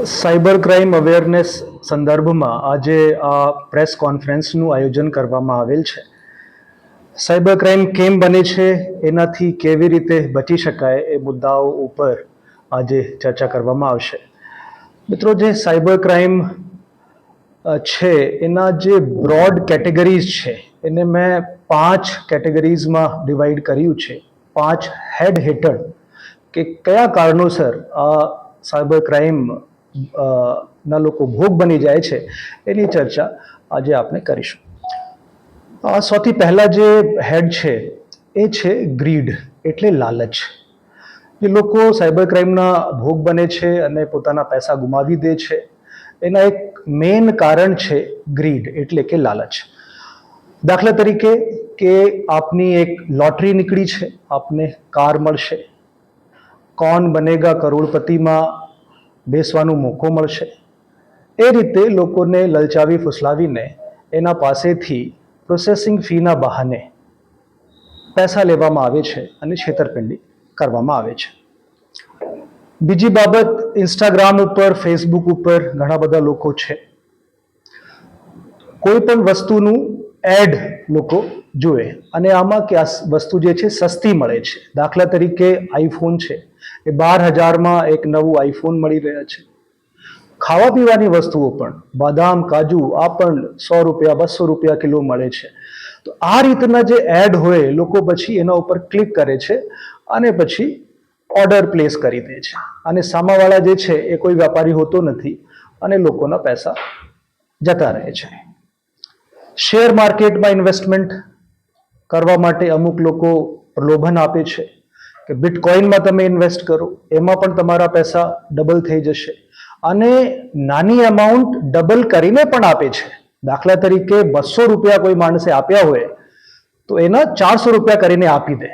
Cyber crime awareness સંદર્ભમાં આજે આ પ્રેસ કોન્ફરન્સનું આયોજન કરવામાં આવેલ છે. સાયબર ક્રાઇમ કેમ બને છે, એનાથી કેવી રીતે બચી શકાય એ મુદ્દાઓ ઉપર આજે ચર્ચા કરવામાં આવશે. મિત્રો, જે સાયબર ક્રાઇમ છે એના જે બ્રોડ કેટેગરીઝ છે એને મેં 5 કેટેગરીઝમાં ડિવાઈડ કર્યું છે. 5 હેડ હેઠળ કે કયા કારણોસર આ સાયબર ક્રાઇમ ના લોકો ભોગ બની જાય છે એની ચર્ચા આજે આપણે કરીશું. સૌથી પહેલા જે હેડ છે એ છે ગ્રીડ, એટલે લાલચ. જે લોકો સાયબર ક્રાઇમના ભોગ બને છે અને પોતાના પૈસા ગુમાવી દે છે એના એક મેઇન કારણ છે ગ્રીડ, એટલે કે લાલચ. દાખલા તરીકે કે આપની એક લોટરી નીકળી છે, આપને કાર મળશે, કૌન બનેગા કરોડપતિમાં બેસવાનો મોકો મળશે. એ રીતે લોકોને લલચાવી ફુસલાવીને એના પાસેથી પ્રોસેસિંગ ફીના બહાને પૈસા લેવામાં આવે છે અને છેતરપિંડી કરવામાં આવે છે. બીજી બાબત, ઇન્સ્ટાગ્રામ ઉપર, ફેસબુક ઉપર ઘણા બધા લોકો છે. કોઈ પણ વસ્તુનું એડ લોકો જુએ અને આમાં કે આ વસ્તુ જે છે સસ્તી મળે છે. દાખલા તરીકે આઈફોન છે, એ 12,000માં એક નવું આઈફોન મળી રહ્યા છે. ખાવા પીવાની વસ્તુઓ પણ, બદામ, કાજુ, આ પણ 100 રૂપિયા 200 રૂપિયા કિલો મળે છે. તો આ રીતના જે એડ હોય, લોકો પછી એના ઉપર ક્લિક કરે છે અને પછી ઓર્ડર પ્લેસ કરી દે છે. અને સામાવાળા જે છે એ કોઈ વેપારી હોતો નથી અને લોકોના પૈસા જતા રહે છે. શેર માર્કેટમાં ઇન્વેસ્ટમેન્ટ કરવા માટે અમુક લોકો પ્રલોભન આપે છે કે બિટકોઇનમાં તમે ઇન્વેસ્ટ કરો, એમાં પણ તમારા પૈસા ડબલ થઈ જશે. અને નાની અમાઉન્ટ ડબલ કરીને પણ આપે છે. દાખલા તરીકે 200 રૂપિયા કોઈ માણસે આપ્યા હોય તો એના 400 રૂપિયા કરીને આપી દે,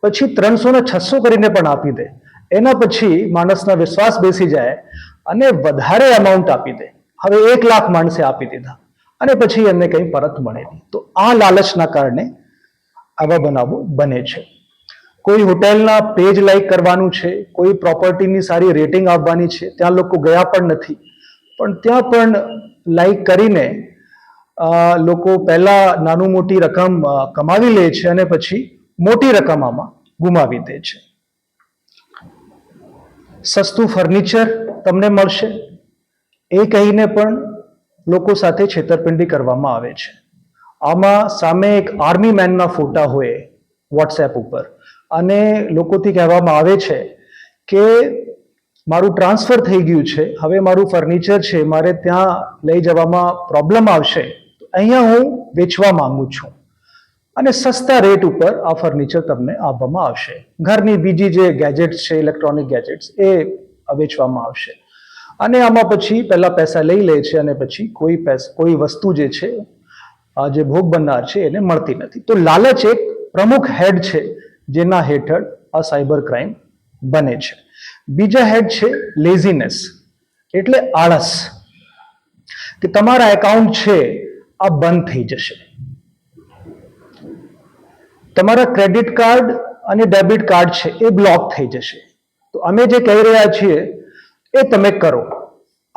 પછી 300 ને 600 કરીને પણ આપી દે. એના પછી માણસના વિશ્વાસ બેસી જાય અને વધારે અમાઉન્ટ આપી દે. હવે 1 લાખ માણસે આપી દીધા અને પછી એમને કંઈ પરત મળે નહીં. તો આ લાલચના કારણે આવા બનાવો બને છે. કોઈ હોટેલના પેજ લાઈક કરવાનું છે, કોઈ પ્રોપર્ટીની સારી રેટિંગ આપવાની છે, ત્યાં લોકો ગયા પણ નથી, પણ ત્યાં પણ લાઈક કરીને લોકો પહેલા નાનું મોટી રકમ કમાવી લે છે અને પછી મોટી રકમ આમાં ગુમાવી દે છે. સસ્તું ફર્નિચર તમને મળશે એ કહીને પણ લોકો સાથે છેતરપિંડી કરવામાં આવે છે. આમાં સામે એક આર્મી મેનના ફોટા હોય વોટ્સએપ ઉપર અને લોકોથી કહેવામાં આવે છે કે મારું ટ્રાન્સફર થઈ ગયું છે, હવે મારું ફર્નિચર છે મારે ત્યાં લઈ જવામાં પ્રોબ્લેમ આવશે, તો અહીંયા હું વેચવા માંગુ છું અને સસ્તા રેટ ઉપર આ ફર્નિચર તમને આપવામાં આવશે. ઘરની બીજી જે ગેજેટ્સ છે, ઇલેક્ટ્રોનિક ગેજેટ્સ, એ વેચવામાં આવશે. અને આમાં પછી પહેલા પૈસા લઈ લે છે અને પછી કોઈ વસ્તુ જે છે જે ભોગ બનનાર છે એને મળતી નથી. તો લાલચ એક પ્રમુખ હેડ છે જેના હેઠળ આ સાયબર ક્રાઇમ બને છે. બીજા હેડ છે લેઝીનેસ, એટલે આળસ. કે તમારા એકાઉન્ટ છે આ બંધ થઈ જશે, તમારા ક્રેડિટ કાર્ડ અને ડેબિટ કાર્ડ છે એ બ્લોક થઈ જશે, તો અમે જે કહી રહ્યા છીએ એ તમે કરો.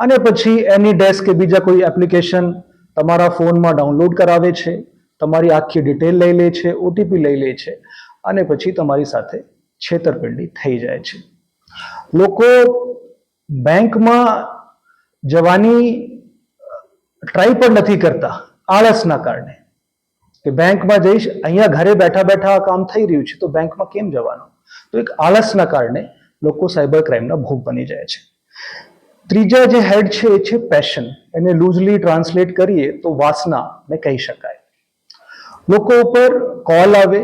અને પછી એની ડેસ્ક કે બીજા કોઈ એપ્લિકેશન તમારા ફોનમાં ડાઉનલોડ કરાવે છે, તમારી આખી ડિટેલ લઈ લે છે, ઓટીપી લઈ લે છે અને પછી તમારી સાથે છેતરપિંડી થઈ જાય છે. લોકો બેંકમાં જવાની ટ્રાય પણ નથી કરતા આળસના કારણે કે બેંકમાં જઈશ, અહીંયા ઘરે બેઠા બેઠા આ કામ થઈ રહ્યું છે તો બેંકમાં કેમ જવાનું. તો એક આળસના કારણે લોકો સાયબર ક્રાઇમના ભોગ બની જાય છે. ત્રીજા જે હેડ છે એ છે પેશન, એને લૂઝલી ટ્રાન્સલેટ કરીએ તો વાસના ને કહી શકાય. લોકો ઉપર કોલ આવે,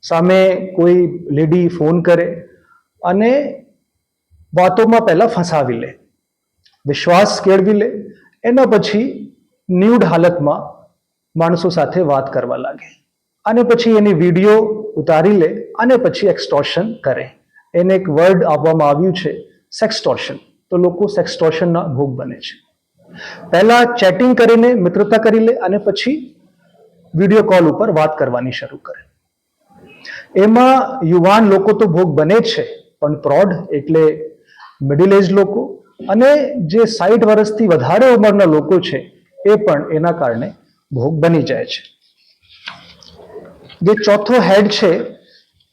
સામે કોઈ લેડી ફોન કરે અને વાતોમાં પહેલા ફસાવી લે, વિશ્વાસ કેળવી લે, એના પછી ન્યૂડ હાલતમાં માણસો સાથે વાત કરવા લાગે અને પછી એની વિડીયો ઉતારી લે અને પછી એક્સટોર્શન કરે. એને એક વર્ડ આપવામાં આવ્યું છે સેક્સટોર્શન. તો લોકો સેક્સટોર્શનના ભોગ બને છે. પહેલા ચેટિંગ કરીને મિત્રતા કરી લે અને પછી વિડીયો કોલ ઉપર વાત કરવાની શરૂ કરે. એમાં યુવાન લોકો તો ભોગ બને છે, પણ પ્રૌઢ એટલે મિડલ એજ લોકો અને જે 60 વર્ષથી વધારે ઉંમરના લોકો છે એ પણ એના કારણે ભોગ બની જાય છે. જે ચોથો હેડ છે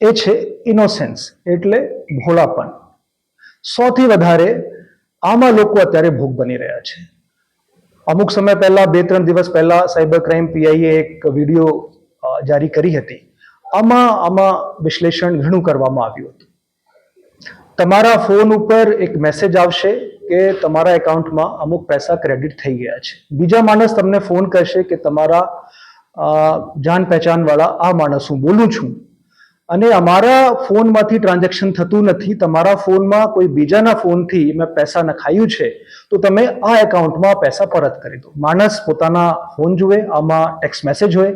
એ છે ઇનોસેન્સ, એટલે ભોળાપન. સૌથી વધારે આમાં લોકો અત્યારે ભોગ બની રહ્યા છે. અમુક સમય પહેલા 2-3 દિવસ પહેલા સાયબર ક્રાઇમ પીઆઈએ એક વિડીયો જારી કરી હતી. આમાં વિશ્લેષણ ઘણું કરવામાં આવ્યું હતું. તમારા ફોન ઉપર એક મેસેજ આવશે કે તમારા એકાઉન્ટમાં અમુક પૈસા ક્રેડિટ થઈ ગયા છે. બીજા માણસ તમને ફોન કરશે કે તમારા જાન પહેચાન વાળા આ માણસ હું બોલું છું અને અમારા ફોનમાંથી ટ્રાન્ઝેક્શન થતું નથી, તમારા ફોનમાં કોઈ બીજાના ફોનથી મેં પૈસા નખાયું છે, તો તમે આ એકાઉન્ટમાં પૈસા પરત કરી દો. માણસ પોતાના ફોન જુએ, આમાં ટેક્સ્ટ મેસેજ હોય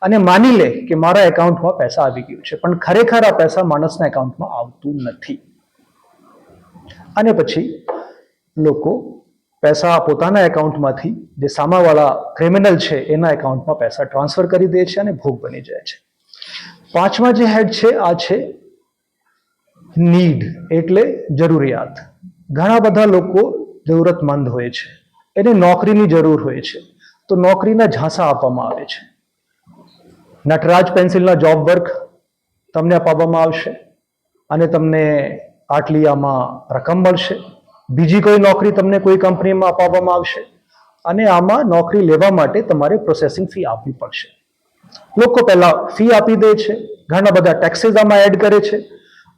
અને માની લે કે મારા એકાઉન્ટમાં પૈસા આવી ગયું છે, પણ ખરેખર આ પૈસા માણસના એકાઉન્ટમાં આવતું નથી. અને પછી લોકો પૈસા પોતાના એકાઉન્ટમાંથી જે સામાવાળા ક્રિમિનલ છે એના એકાઉન્ટમાં પૈસા ટ્રાન્સફર કરી દે છે અને ભોગ બની જાય છે. પાંચમા જે હેડ છે આ છે નીડ, એટલે જરૂરિયાત. ઘણા બધા લોકો જરૂરતમંદ હોય છે, એને નોકરીની જરૂર હોય છે, તો નોકરીના ઝાંસા આપવામાં આવે છે. નટરાજ પેન્સિલના જોબ વર્ક તમને અપાવવામાં આવશે અને તમને આટલી આમાં રકમ મળશે. બીજી કોઈ નોકરી તમને કોઈ કંપનીમાં અપાવવામાં આવશે અને આમાં નોકરી લેવા માટે તમારે પ્રોસેસિંગ ફી આપવી પડશે. લોકો પહેલા ફી આપી દે છે, ઘણા બધા ટેક્સીસ આમાં એડ કરે છે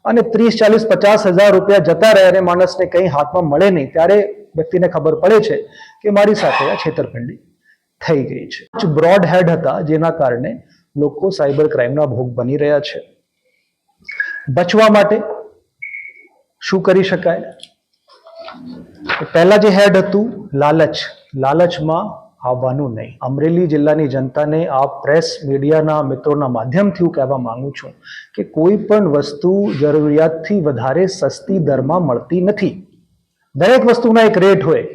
અને 30-40-50 હજાર રૂપિયા જતા રહે અને માણસને કંઈ હાથમાં મળે નહીં. ત્યારે વ્યક્તિને ખબર પડે છે કે મારી સાથે આ છેતરપિંડી થઈ ગઈ છે. બ્રોડ હેડ હતા જેના કારણે લોકો સાયબર ક્રાઇમના ભોગ બની રહ્યા છે. બચવા માટે શું કરી શકાય? પહેલા જે હેડ હતું લાલચ, લાલચમાં આવવાનું નહીં. અમરેલી જિલ્લાની જનતાને આ પ્રેસ મીડિયાના મિત્રોના માધ્યમથી હું કહેવા માંગુ છું કે કોઈ પણ વસ્તુ જરૂરિયાતથી વધારે સસ્તી દરમાં મળતી નથી. દરેક વસ્તુના એક રેટ હોય.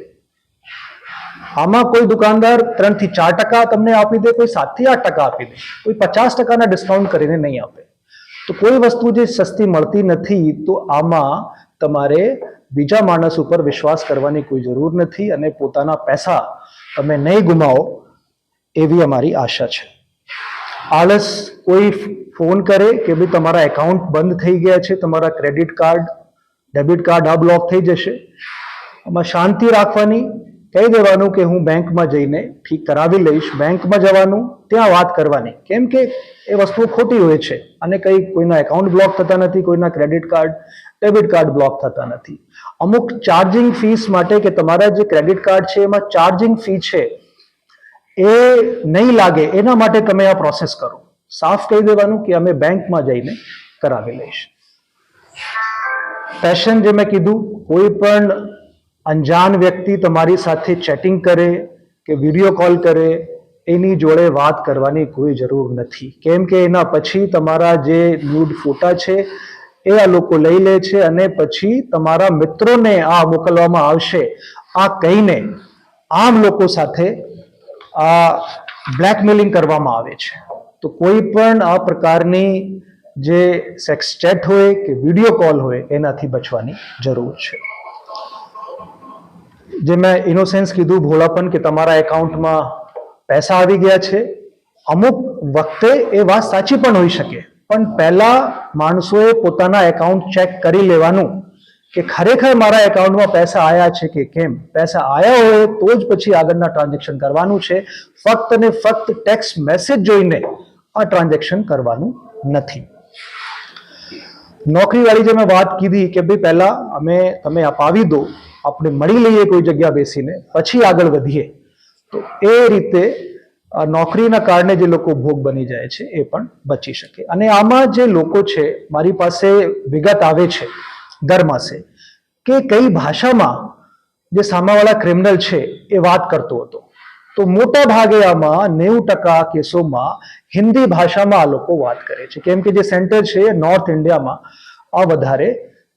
આમાં કોઈ દુકાનદાર 3-4% તમને આપી દે, કોઈ 7-8% આપી દે, કોઈ 50% ડિસ્કાઉન્ટ કરીને નહીં આપે. તો કોઈ વસ્તુ જે સસ્તી મળતી નથી, તો આમાં તમારે બીજા માણસ ઉપર વિશ્વાસ કરવાની કોઈ જરૂર નથી અને પોતાના પૈસા તમે નહીં ગુમાવો એવી અમારી આશા છે. આળસ, કોઈ ફોન કરે કે ભાઈ તમારા એકાઉન્ટ બંધ થઈ ગયા છે, તમારા ક્રેડિટ કાર્ડ ડેબિટ કાર્ડ આ બ્લોક થઈ જશે, આમાં શાંતિ રાખવાની, કહી દેવાનું કે હું બેંકમાં જઈને ઠીક કરાવી લઈશ. બેંકમાં જવાનું, ત્યાં વાત કરવાની, કેમ કે એ વસ્તુઓ ખોટી હોય છે અને કંઈ કોઈના એકાઉન્ટ બ્લોક થતા નથી, કોઈના credit card debit card block થતા નથી. અમુક ચાર્જિંગ ફીસ માટે કે તમારા જે ક્રેડિટ કાર્ડ છે એમાં ચાર્જિંગ ફી છે એ નહીં લાગે એના માટે તમે આ પ્રોસેસ કરો. સાફ કહી દેવાનું કે અમે બેંકમાં જઈને કરાવી લઈશ. પેશન, જે મેં કીધું, કોઈ પણ અંજાન વ્યક્તિ તમારી સાથે ચેટિંગ કરે કે વિડીયો કોલ કરે, એની જોડે વાત કરવાની કોઈ જરૂર નથી, કેમ કે એના પછી તમારા જે ન્યૂડ ફોટા છે એ આ લોકો લઈ લે છે અને પછી તમારા મિત્રોને આ મોકલવામાં આવશે. આ કહીને આમ લોકો સાથે આ બ્લેકમેલિંગ કરવામાં આવે છે. તો કોઈ પણ આ પ્રકારની જે સેક્સ ચેટ હોય કે વિડીયો કોલ હોય એનાથી બચવાની જરૂર છે. જે મેં ઇનોસેન્સ કીધું, ભોળાપન, કે તમારા એકાઉન્ટમાં પૈસા આવી ગયા છે, અમુક વખતે એ વાત સાચી પણ હોઈ શકે, પણ પહેલા માણસોએ પોતાના એકાઉન્ટ ચેક કરી લેવાનું કે ખરેખર મારા એકાઉન્ટમાં પૈસા આવ્યા છે કે કેમ. પૈસા આવ્યા હોય તો જ પછી આગળના ટ્રાન્ઝેક્શન કરવાનું છે. ફક્ત ને ફક્ત ટેક્સ્ટ મેસેજ જોઈને આ ટ્રાન્ઝેક્શન કરવાનું નથી. નોકરીવાળી જે મેં વાત કીધી કે ભાઈ પહેલા તમે અપાવી દો, આપણે મળી લઈએ કોઈ જગ્યા બેસીને, પછી આગળ વધીએ, તો એ રીતે નોકરીના કારણે જે લોકો ભોગ બની જાય છે એ પણ બચી શકે. અને આમાં જે લોકો છે, મારી પાસે વિગત આવે છે દર માસે કે કઈ ભાષામાં જે સામાવાળા ક્રિમિનલ છે એ વાત કરતો હતો, તો મોટા ભાગે આમાં 90% કેસોમાં હિન્દી ભાષામાં આ લોકો વાત કરે છે, કેમ કે જે સેન્ટર છે નોર્થ ઇન્ડિયામાં આ વધારે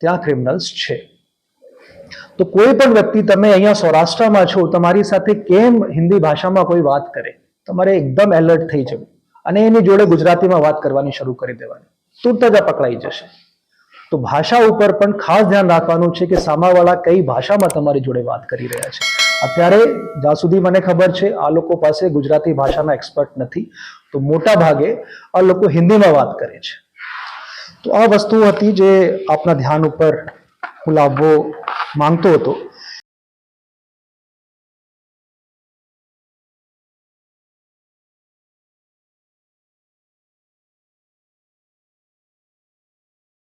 ત્યાં ક્રિમિનલ્સ છે. તો કોઈ પણ વ્યક્તિ, તમે અહીંયા સૌરાષ્ટ્રમાં છો, તમારી સાથે કેમ હિન્દી ભાષામાં કોઈ વાત કરે, તમારે એકદમ એલર્ટ થઈ જવું અને એની જોડે ગુજરાતીમાં વાત કરવાની શરૂ કરી દેવાની, તુરત જ આ પકડાઈ જશે. તો ભાષા ઉપર પણ ખાસ ધ્યાન રાખવાનું છે કે સામાવાળા કઈ ભાષામાં તમારી જોડે વાત કરી રહ્યા છે. અત્યારે જ્યાં સુધી મને ખબર છે આ લોકો પાસે ગુજરાતી ભાષાના એક્સપર્ટ નથી, તો મોટા ભાગે આ લોકો હિન્દીમાં વાત કરે છે. તો આ વસ્તુ હતી જે આપના ધ્યાન ઉપર હું લાવવો માંગતો હતો.